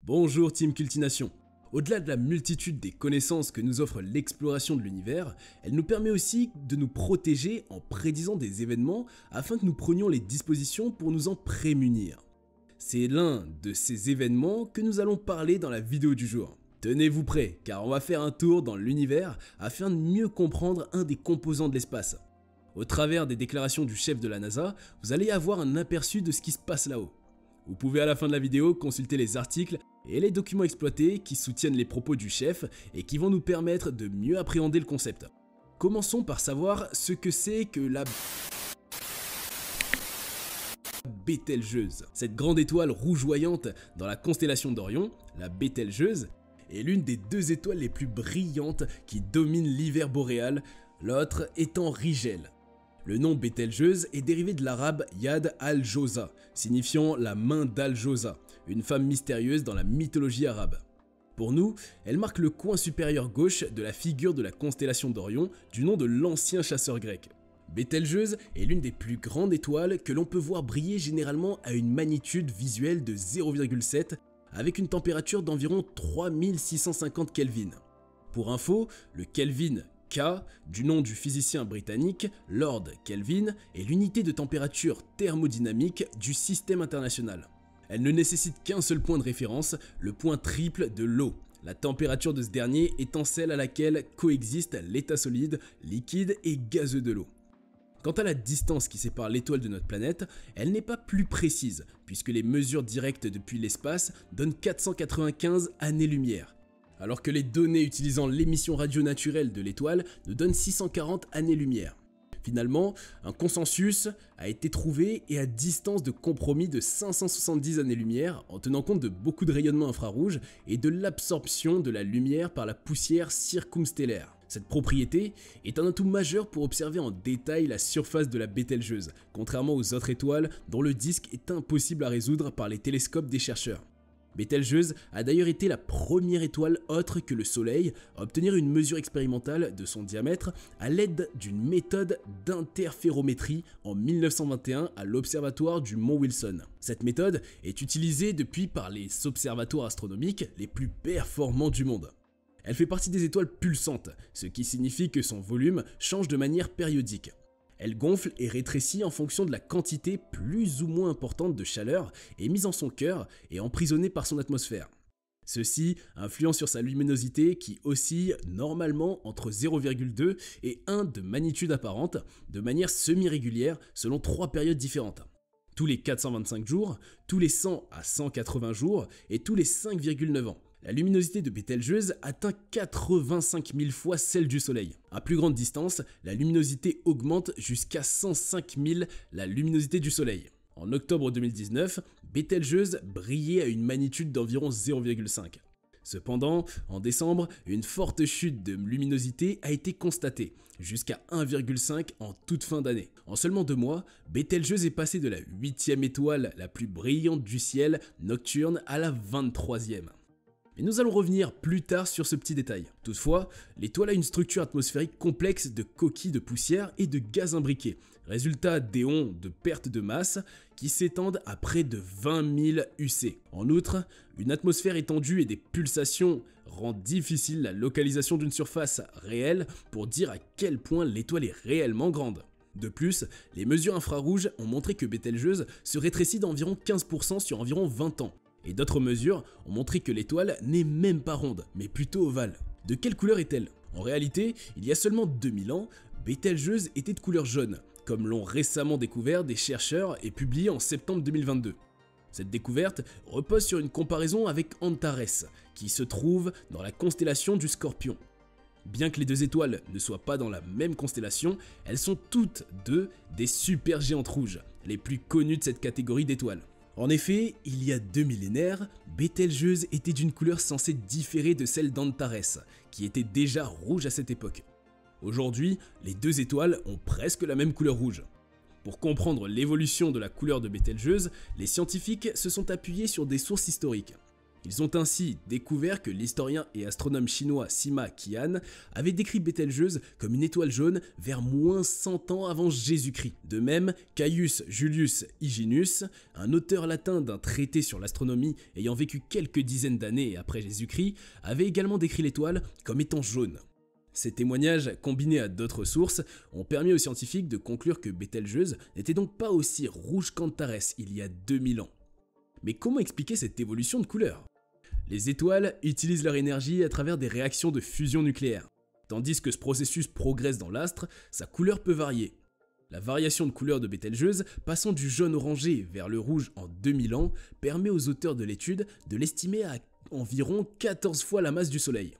Bonjour Team Cultination. Au-delà de la multitude des connaissances que nous offre l'exploration de l'univers, elle nous permet aussi de nous protéger en prédisant des événements afin que nous prenions les dispositions pour nous en prémunir. C'est l'un de ces événements que nous allons parler dans la vidéo du jour. Tenez-vous prêts, car on va faire un tour dans l'univers afin de mieux comprendre un des composants de l'espace. Au travers des déclarations du chef de la NASA, vous allez avoir un aperçu de ce qui se passe là-haut. Vous pouvez à la fin de la vidéo consulter les articles et les documents exploités qui soutiennent les propos du chef et qui vont nous permettre de mieux appréhender le concept. Commençons par savoir ce que c'est que la Bételgeuse. Cette grande étoile rougeoyante dans la constellation d'Orion, la Bételgeuse, est l'une des deux étoiles les plus brillantes qui dominent l'hiver boréal, l'autre étant Rigel. Le nom Bételgeuse est dérivé de l'arabe Yad al-Jawza, signifiant la main d'Al-Jawza, une femme mystérieuse dans la mythologie arabe. Pour nous, elle marque le coin supérieur gauche de la figure de la constellation d'Orion du nom de l'ancien chasseur grec. Bételgeuse est l'une des plus grandes étoiles que l'on peut voir briller généralement à une magnitude visuelle de 0,7 avec une température d'environ 3650 Kelvin. Pour info, le Kelvin K, du nom du physicien britannique Lord Kelvin, est l'unité de température thermodynamique du système international. Elle ne nécessite qu'un seul point de référence, le point triple de l'eau, la température de ce dernier étant celle à laquelle coexistent l'état solide, liquide et gazeux de l'eau. Quant à la distance qui sépare l'étoile de notre planète, elle n'est pas plus précise, puisque les mesures directes depuis l'espace donnent 495 années-lumière, alors que les données utilisant l'émission radio naturelle de l'étoile nous donnent 640 années-lumière. Finalement, un consensus a été trouvé et à distance de compromis de 570 années-lumière en tenant compte de beaucoup de rayonnement infrarouge et de l'absorption de la lumière par la poussière circumstellaire. Cette propriété est un atout majeur pour observer en détail la surface de la Bételgeuse, contrairement aux autres étoiles dont le disque est impossible à résoudre par les télescopes des chercheurs. Bételgeuse a d'ailleurs été la première étoile autre que le Soleil à obtenir une mesure expérimentale de son diamètre à l'aide d'une méthode d'interférométrie en 1921 à l'observatoire du Mont Wilson. Cette méthode est utilisée depuis par les observatoires astronomiques les plus performants du monde. Elle fait partie des étoiles pulsantes, ce qui signifie que son volume change de manière périodique. Elle gonfle et rétrécit en fonction de la quantité plus ou moins importante de chaleur émise en son cœur et emprisonnée par son atmosphère. Ceci influence sur sa luminosité qui oscille normalement entre 0,2 et 1 de magnitude apparente, de manière semi-régulière selon 3 périodes différentes. Tous les 425 jours, tous les 100 à 180 jours et tous les 5,9 ans. La luminosité de Bételgeuse atteint 85 000 fois celle du Soleil. À plus grande distance, la luminosité augmente jusqu'à 105 000 la luminosité du Soleil. En octobre 2019, Bételgeuse brillait à une magnitude d'environ 0,5. Cependant, en décembre, une forte chute de luminosité a été constatée, jusqu'à 1,5 en toute fin d'année. En seulement 2 mois, Bételgeuse est passée de la 8e étoile la plus brillante du ciel nocturne à la 23e. Mais nous allons revenir plus tard sur ce petit détail. Toutefois, l'étoile a une structure atmosphérique complexe de coquilles de poussière et de gaz imbriqués, résultat d'éons de perte de masse qui s'étendent à près de 20 000 UC. En outre, une atmosphère étendue et des pulsations rendent difficile la localisation d'une surface réelle pour dire à quel point l'étoile est réellement grande. De plus, les mesures infrarouges ont montré que Bételgeuse se rétrécit d'environ 15% sur environ 20 ans. Et d'autres mesures ont montré que l'étoile n'est même pas ronde, mais plutôt ovale. De quelle couleur est-elle? En réalité, il y a seulement 2000 ans, Bételgeuse était de couleur jaune, comme l'ont récemment découvert des chercheurs et publié en septembre 2022. Cette découverte repose sur une comparaison avec Antares, qui se trouve dans la constellation du Scorpion. Bien que les deux étoiles ne soient pas dans la même constellation, elles sont toutes deux des supergéantes rouges, les plus connues de cette catégorie d'étoiles. En effet, il y a 2 millénaires, Bételgeuse était d'une couleur censée différer de celle d'Antares, qui était déjà rouge à cette époque. Aujourd'hui, les deux étoiles ont presque la même couleur rouge. Pour comprendre l'évolution de la couleur de Bételgeuse, les scientifiques se sont appuyés sur des sources historiques. Ils ont ainsi découvert que l'historien et astronome chinois Sima Qian avait décrit Bételgeuse comme une étoile jaune vers moins 100 ans avant Jésus-Christ. De même, Caius Julius Hyginus, un auteur latin d'un traité sur l'astronomie ayant vécu quelques dizaines d'années après Jésus-Christ, avait également décrit l'étoile comme étant jaune. Ces témoignages, combinés à d'autres sources, ont permis aux scientifiques de conclure que Bételgeuse n'était donc pas aussi rouge qu'Antares il y a 2000 ans. Mais comment expliquer cette évolution de couleur ? Les étoiles utilisent leur énergie à travers des réactions de fusion nucléaire. Tandis que ce processus progresse dans l'astre, sa couleur peut varier. La variation de couleur de Bételgeuse, passant du jaune orangé vers le rouge en 2000 ans, permet aux auteurs de l'étude de l'estimer à environ 14 fois la masse du Soleil.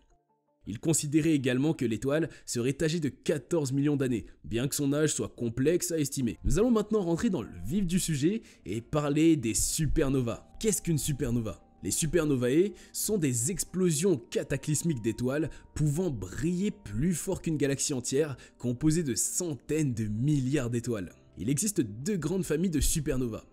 Ils considéraient également que l'étoile serait âgée de 14 millions d'années, bien que son âge soit complexe à estimer. Nous allons maintenant rentrer dans le vif du sujet et parler des supernovas. Qu'est-ce qu'une supernova ? Les supernovae sont des explosions cataclysmiques d'étoiles pouvant briller plus fort qu'une galaxie entière composée de centaines de milliards d'étoiles. Il existe deux grandes familles de supernovas,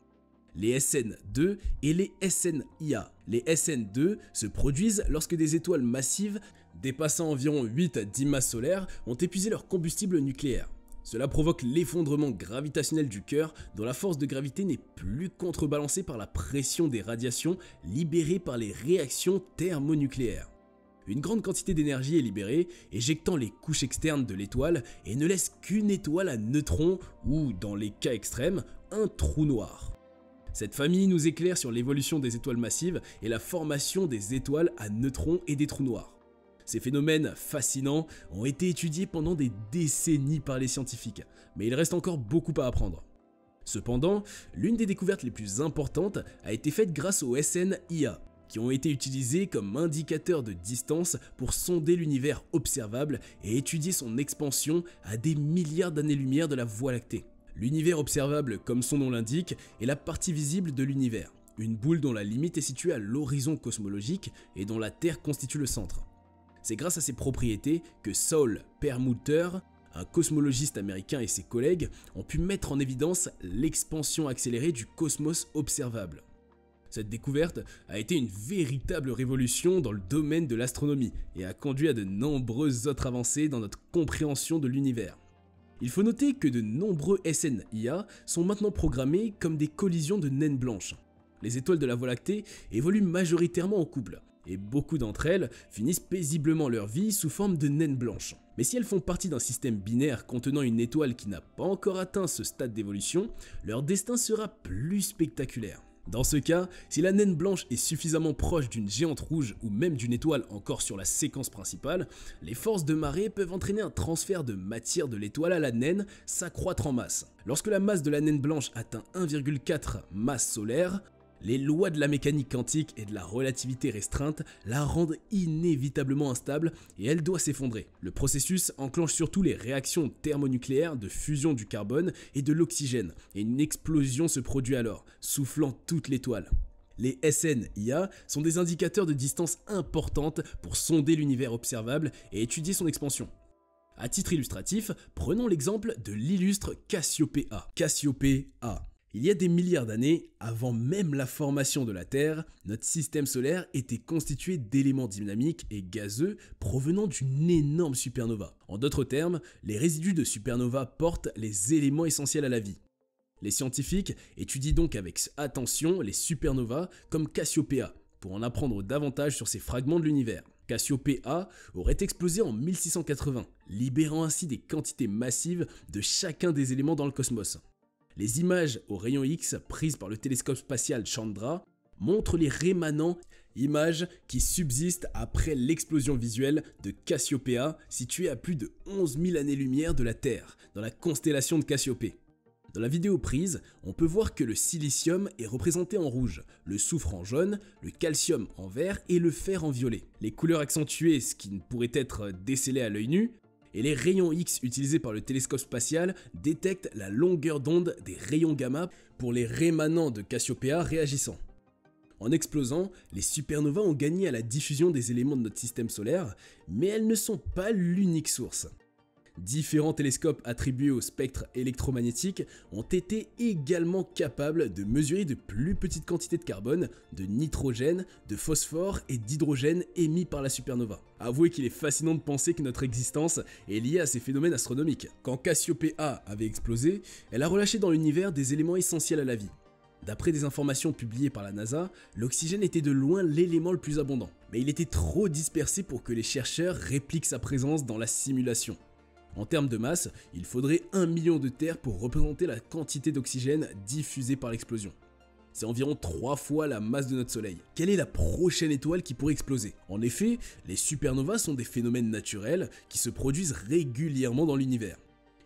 les SN2 et les SNIA. Les SN2 se produisent lorsque des étoiles massives dépassant environ 8 à 10 masses solaires ont épuisé leur combustible nucléaire. Cela provoque l'effondrement gravitationnel du cœur dont la force de gravité n'est plus contrebalancée par la pression des radiations libérées par les réactions thermonucléaires. Une grande quantité d'énergie est libérée, éjectant les couches externes de l'étoile et ne laisse qu'une étoile à neutrons ou, dans les cas extrêmes, un trou noir. Cette famille nous éclaire sur l'évolution des étoiles massives et la formation des étoiles à neutrons et des trous noirs. Ces phénomènes fascinants ont été étudiés pendant des décennies par les scientifiques, mais il reste encore beaucoup à apprendre. Cependant, l'une des découvertes les plus importantes a été faite grâce aux SNIA, qui ont été utilisés comme indicateurs de distance pour sonder l'univers observable et étudier son expansion à des milliards d'années-lumière de la Voie lactée. L'univers observable, comme son nom l'indique, est la partie visible de l'univers, une boule dont la limite est située à l'horizon cosmologique et dont la Terre constitue le centre. C'est grâce à ces propriétés que Saul Perlmutter, un cosmologiste américain et ses collègues ont pu mettre en évidence l'expansion accélérée du cosmos observable. Cette découverte a été une véritable révolution dans le domaine de l'astronomie et a conduit à de nombreuses autres avancées dans notre compréhension de l'univers. Il faut noter que de nombreux SNIA sont maintenant programmés comme des collisions de naines blanches. Les étoiles de la Voie lactée évoluent majoritairement en couple, et beaucoup d'entre elles finissent paisiblement leur vie sous forme de naines blanches. Mais si elles font partie d'un système binaire contenant une étoile qui n'a pas encore atteint ce stade d'évolution, leur destin sera plus spectaculaire. Dans ce cas, si la naine blanche est suffisamment proche d'une géante rouge ou même d'une étoile encore sur la séquence principale, les forces de marée peuvent entraîner un transfert de matière de l'étoile à la naine s'accroître en masse. Lorsque la masse de la naine blanche atteint 1,4 masse solaire, les lois de la mécanique quantique et de la relativité restreinte la rendent inévitablement instable et elle doit s'effondrer. Le processus enclenche surtout les réactions thermonucléaires de fusion du carbone et de l'oxygène et une explosion se produit alors, soufflant toute l'étoile. Les SNIA sont des indicateurs de distance importante pour sonder l'univers observable et étudier son expansion. À titre illustratif, prenons l'exemple de l'illustre Cassiopée-A. Cassiopée-A. Il y a des milliards d'années, avant même la formation de la Terre, notre système solaire était constitué d'éléments dynamiques et gazeux provenant d'une énorme supernova. En d'autres termes, les résidus de supernova portent les éléments essentiels à la vie. Les scientifiques étudient donc avec attention les supernovas comme Cassiopée-A pour en apprendre davantage sur ces fragments de l'univers. Cassiopée-A aurait explosé en 1680, libérant ainsi des quantités massives de chacun des éléments dans le cosmos. Les images aux rayons X prises par le télescope spatial Chandra montrent les rémanents, images qui subsistent après l'explosion visuelle de Cassiopée-A située à plus de 11 000 années-lumière de la Terre, dans la constellation de Cassiopée. Dans la vidéo prise, on peut voir que le silicium est représenté en rouge, le soufre en jaune, le calcium en vert et le fer en violet. Les couleurs accentuées, ce qui ne pourrait être décelé à l'œil nu, et les rayons X utilisés par le télescope spatial détectent la longueur d'onde des rayons gamma pour les rémanents de Cassiopée-A réagissant. En explosant, les supernovas ont gagné à la diffusion des éléments de notre système solaire, mais elles ne sont pas l'unique source. différents télescopes attribués au spectre électromagnétique ont été également capables de mesurer de plus petites quantités de carbone, de nitrogène, de phosphore et d'hydrogène émis par la supernova. Avouez qu'il est fascinant de penser que notre existence est liée à ces phénomènes astronomiques. Quand Cassiopée A avait explosé, elle a relâché dans l'univers des éléments essentiels à la vie. D'après des informations publiées par la NASA, l'oxygène était de loin l'élément le plus abondant, mais il était trop dispersé pour que les chercheurs répliquent sa présence dans la simulation. En termes de masse, il faudrait 1 million de terres pour représenter la quantité d'oxygène diffusée par l'explosion. C'est environ 3 fois la masse de notre Soleil. Quelle est la prochaine étoile qui pourrait exploser? En effet, les supernovas sont des phénomènes naturels qui se produisent régulièrement dans l'univers.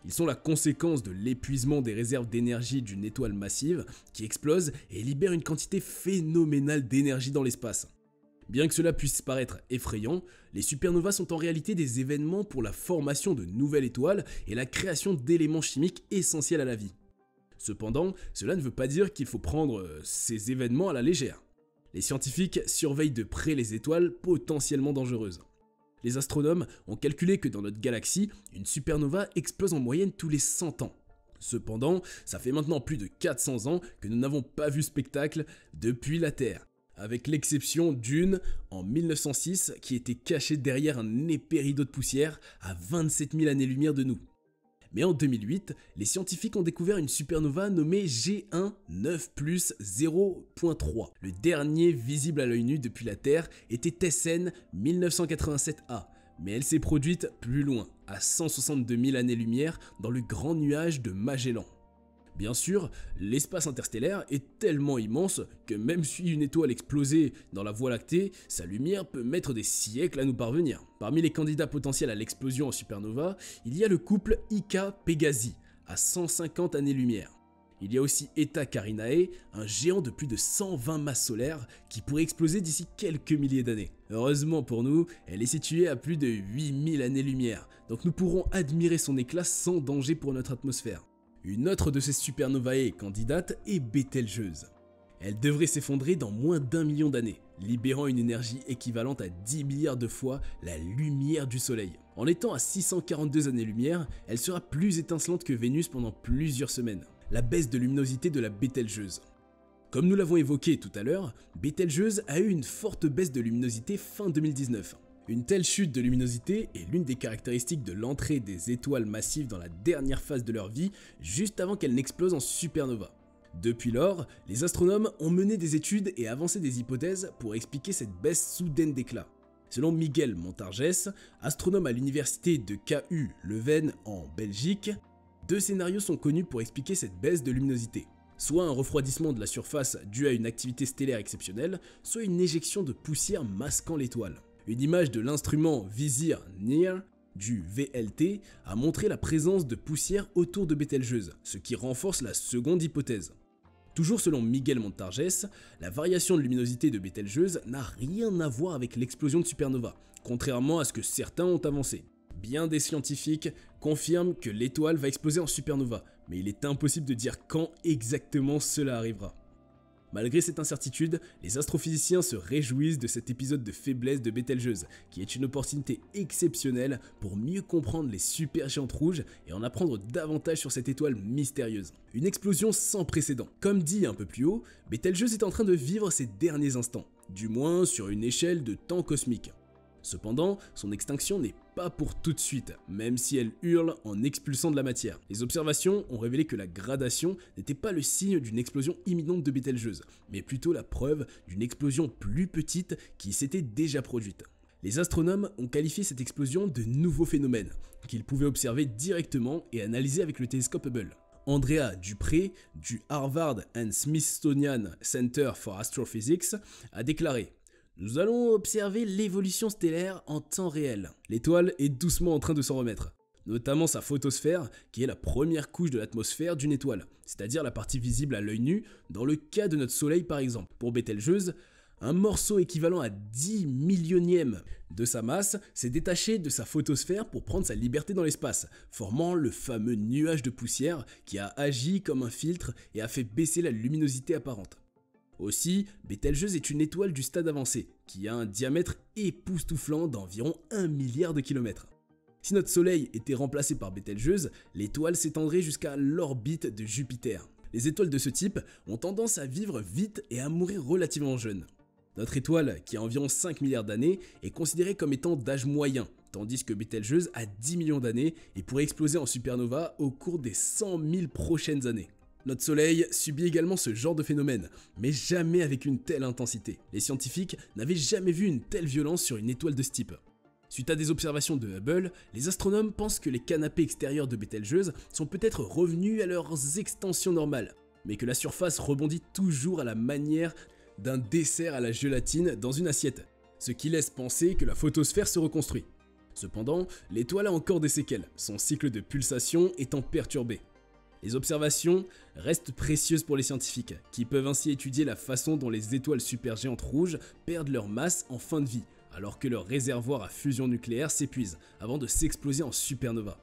Ils sont la conséquence de l'épuisement des réserves d'énergie d'une étoile massive qui explose et libère une quantité phénoménale d'énergie dans l'espace. Bien que cela puisse paraître effrayant, les supernovas sont en réalité des événements pour la formation de nouvelles étoiles et la création d'éléments chimiques essentiels à la vie. Cependant, cela ne veut pas dire qu'il faut prendre ces événements à la légère. Les scientifiques surveillent de près les étoiles potentiellement dangereuses. Les astronomes ont calculé que dans notre galaxie, une supernova explose en moyenne tous les 100 ans. Cependant, ça fait maintenant plus de 400 ans que nous n'avons pas vu spectacle depuis la Terre, avec l'exception d'une en 1906 qui était cachée derrière un épais rideau de poussière à 27 000 années-lumière de nous. Mais en 2008, les scientifiques ont découvert une supernova nommée G1 9 + 0.3. Le dernier visible à l'œil nu depuis la Terre était SN 1987A, mais elle s'est produite plus loin, à 162 000 années-lumière dans le grand nuage de Magellan. Bien sûr, l'espace interstellaire est tellement immense que même si une étoile explosait dans la Voie lactée, sa lumière peut mettre des siècles à nous parvenir. Parmi les candidats potentiels à l'explosion en supernova, il y a le couple Ika-Pégasi, à 150 années-lumière. Il y a aussi Eta Carinae, un géant de plus de 120 masses solaires qui pourrait exploser d'ici quelques milliers d'années. Heureusement pour nous, elle est située à plus de 8000 années-lumière, donc nous pourrons admirer son éclat sans danger pour notre atmosphère. Une autre de ces supernovae candidates est Bételgeuse. Elle devrait s'effondrer dans moins d'1 million d'années, libérant une énergie équivalente à 10 milliards de fois la lumière du Soleil. En étant à 642 années-lumière, elle sera plus étincelante que Vénus pendant plusieurs semaines. La baisse de luminosité de la Bételgeuse. Comme nous l'avons évoqué tout à l'heure, Bételgeuse a eu une forte baisse de luminosité fin 2019. Une telle chute de luminosité est l'une des caractéristiques de l'entrée des étoiles massives dans la dernière phase de leur vie, juste avant qu'elles n'explosent en supernova. Depuis lors, les astronomes ont mené des études et avancé des hypothèses pour expliquer cette baisse soudaine d'éclat. Selon Miguel Montargès, astronome à l'université de KU Leuven en Belgique, 2 scénarios sont connus pour expliquer cette baisse de luminosité. Soit un refroidissement de la surface dû à une activité stellaire exceptionnelle, soit une éjection de poussière masquant l'étoile. Une image de l'instrument Visier Near du VLT a montré la présence de poussière autour de Bételgeuse, ce qui renforce la seconde hypothèse. Toujours selon Miguel Montargès, la variation de luminosité de Bételgeuse n'a rien à voir avec l'explosion de supernova, contrairement à ce que certains ont avancé. Bien des scientifiques confirment que l'étoile va exploser en supernova, mais il est impossible de dire quand exactement cela arrivera. Malgré cette incertitude, les astrophysiciens se réjouissent de cet épisode de faiblesse de Bételgeuse, qui est une opportunité exceptionnelle pour mieux comprendre les supergéantes rouges et en apprendre davantage sur cette étoile mystérieuse. Une explosion sans précédent. Comme dit un peu plus haut, Bételgeuse est en train de vivre ses derniers instants, du moins sur une échelle de temps cosmique. Cependant, son extinction n'est pas pour tout de suite, même si elle hurle en expulsant de la matière. Les observations ont révélé que la gradation n'était pas le signe d'une explosion imminente de Bételgeuse, mais plutôt la preuve d'une explosion plus petite qui s'était déjà produite. Les astronomes ont qualifié cette explosion de nouveau phénomène, qu'ils pouvaient observer directement et analyser avec le télescope Hubble. Andrea Dupré, du Harvard and Smithsonian Center for Astrophysics, a déclaré: nous allons observer l'évolution stellaire en temps réel. L'étoile est doucement en train de s'en remettre, notamment sa photosphère qui est la première couche de l'atmosphère d'une étoile, c'est-à-dire la partie visible à l'œil nu dans le cas de notre Soleil par exemple. Pour Bételgeuse, un morceau équivalent à 10 millionièmes de sa masse s'est détaché de sa photosphère pour prendre sa liberté dans l'espace, formant le fameux nuage de poussière qui a agi comme un filtre et a fait baisser la luminosité apparente. Aussi, Bételgeuse est une étoile du stade avancé, qui a un diamètre époustouflant d'environ 1 milliard de kilomètres. Si notre Soleil était remplacé par Bételgeuse, l'étoile s'étendrait jusqu'à l'orbite de Jupiter. Les étoiles de ce type ont tendance à vivre vite et à mourir relativement jeunes. Notre étoile, qui a environ 5 milliards d'années, est considérée comme étant d'âge moyen, tandis que Bételgeuse a 10 millions d'années et pourrait exploser en supernova au cours des 100 000 prochaines années. Notre Soleil subit également ce genre de phénomène, mais jamais avec une telle intensité. Les scientifiques n'avaient jamais vu une telle violence sur une étoile de ce type. Suite à des observations de Hubble, les astronomes pensent que les canapés extérieurs de Bételgeuse sont peut-être revenus à leurs extensions normales, mais que la surface rebondit toujours à la manière d'un dessert à la gélatine dans une assiette, ce qui laisse penser que la photosphère se reconstruit. Cependant, l'étoile a encore des séquelles, son cycle de pulsation étant perturbé. Les observations restent précieuses pour les scientifiques, qui peuvent ainsi étudier la façon dont les étoiles supergéantes rouges perdent leur masse en fin de vie, alors que leur réservoir à fusion nucléaire s'épuise avant de s'exploser en supernova.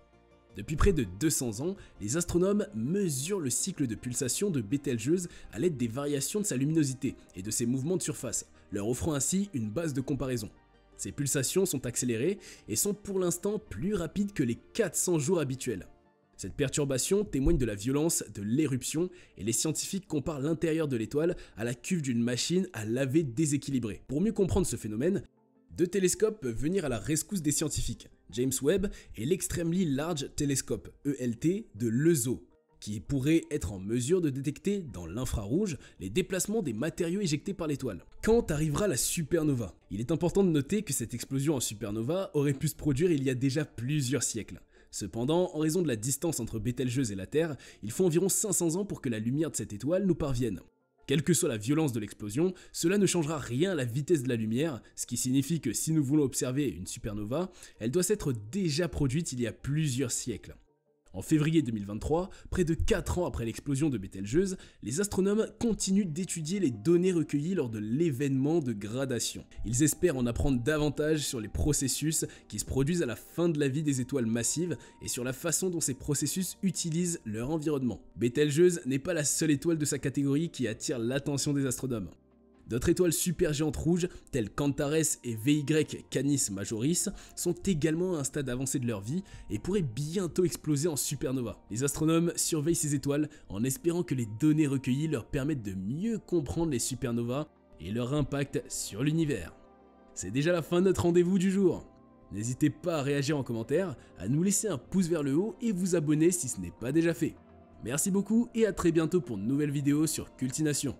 Depuis près de 200 ans, les astronomes mesurent le cycle de pulsation de Bételgeuse à l'aide des variations de sa luminosité et de ses mouvements de surface, leur offrant ainsi une base de comparaison. Ces pulsations sont accélérées et sont pour l'instant plus rapides que les 400 jours habituels. Cette perturbation témoigne de la violence de l'éruption et les scientifiques comparent l'intérieur de l'étoile à la cuve d'une machine à laver déséquilibrée. Pour mieux comprendre ce phénomène, deux télescopes peuvent venir à la rescousse des scientifiques, James Webb et l'Extremely Large Telescope, ELT, de l'ESO, qui pourrait être en mesure de détecter dans l'infrarouge les déplacements des matériaux éjectés par l'étoile. Quand arrivera la supernova? Il est important de noter que cette explosion en supernova aurait pu se produire il y a déjà plusieurs siècles. Cependant, en raison de la distance entre Bételgeuse et la Terre, il faut environ 500 ans pour que la lumière de cette étoile nous parvienne. Quelle que soit la violence de l'explosion, cela ne changera rien à la vitesse de la lumière, ce qui signifie que si nous voulons observer une supernova, elle doit s'être déjà produite il y a plusieurs siècles. En février 2023, près de 4 ans après l'explosion de Bételgeuse, les astronomes continuent d'étudier les données recueillies lors de l'événement de gradation. Ils espèrent en apprendre davantage sur les processus qui se produisent à la fin de la vie des étoiles massives et sur la façon dont ces processus utilisent leur environnement. Bételgeuse n'est pas la seule étoile de sa catégorie qui attire l'attention des astronomes. D'autres étoiles supergéantes rouges, telles Cantares et VY Canis Majoris, sont également à un stade avancé de leur vie et pourraient bientôt exploser en supernova. Les astronomes surveillent ces étoiles en espérant que les données recueillies leur permettent de mieux comprendre les supernovas et leur impact sur l'univers. C'est déjà la fin de notre rendez-vous du jour. N'hésitez pas à réagir en commentaire, à nous laisser un pouce vers le haut et vous abonner si ce n'est pas déjà fait. Merci beaucoup et à très bientôt pour de nouvelles vidéos sur Cultination.